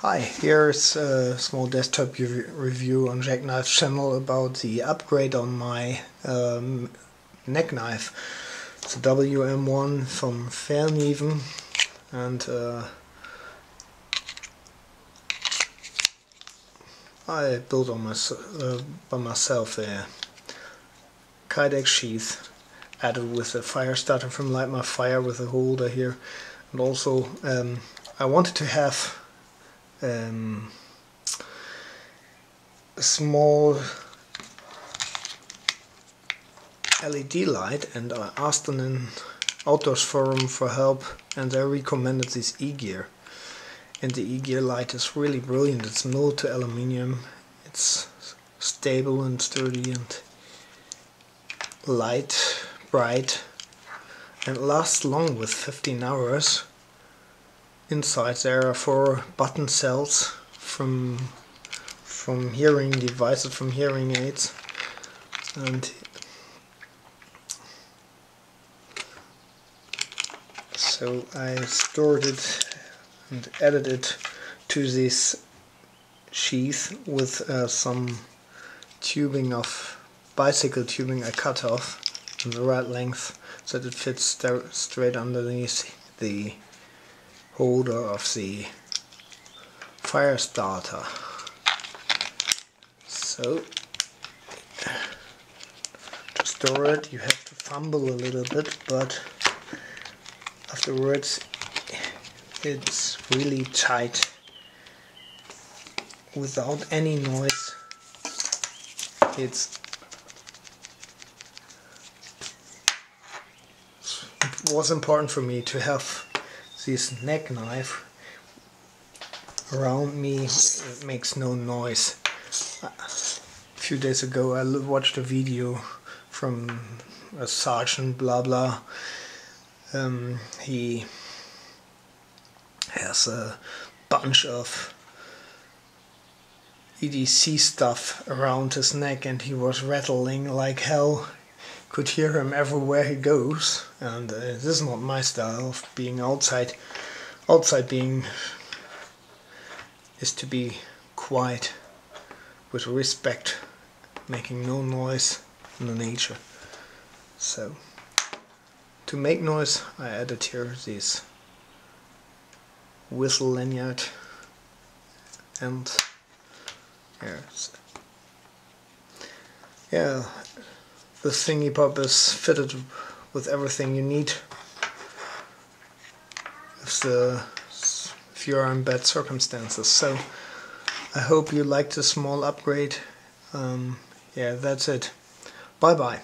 Hi, here's a small desktop review on Neckknife channel about the upgrade on my Neckknife. It's a WM1 from Fällkniven, and I built on by myself a Kydex sheath added with a fire starter from Light My Fire with a holder here, and also I wanted to have a small LED light, and I asked on an outdoors forum for help, and they recommended this E-gear. And the E-gear light is really brilliant. It's milled to aluminium, it's stable and sturdy and light, bright, and lasts long with 15 hours. Inside there are 4 button cells from hearing devices, from hearing aids, and so I stored it and added it to this sheath with some tubing of bicycle tubing I cut off in the right length so that it fits straight underneath the holder of the fire starter. So to store it you have to fumble a little bit, but afterwards it's really tight without any noise. It was important for me to have this Neckknife around me. It makes no noise. A few days ago I watched a video from a sergeant blah blah. He has a bunch of EDC stuff around his neck and he was rattling like hell. Could hear him everywhere he goes, and this is not my style of being outside. Outside being is to be quiet, with respect, making no noise in the nature. So to make noise I added here this whistle lanyard, and yeah, the thingy pop is fitted with everything you need if you are in bad circumstances. So I hope you liked this small upgrade. Yeah, that's it. Bye bye.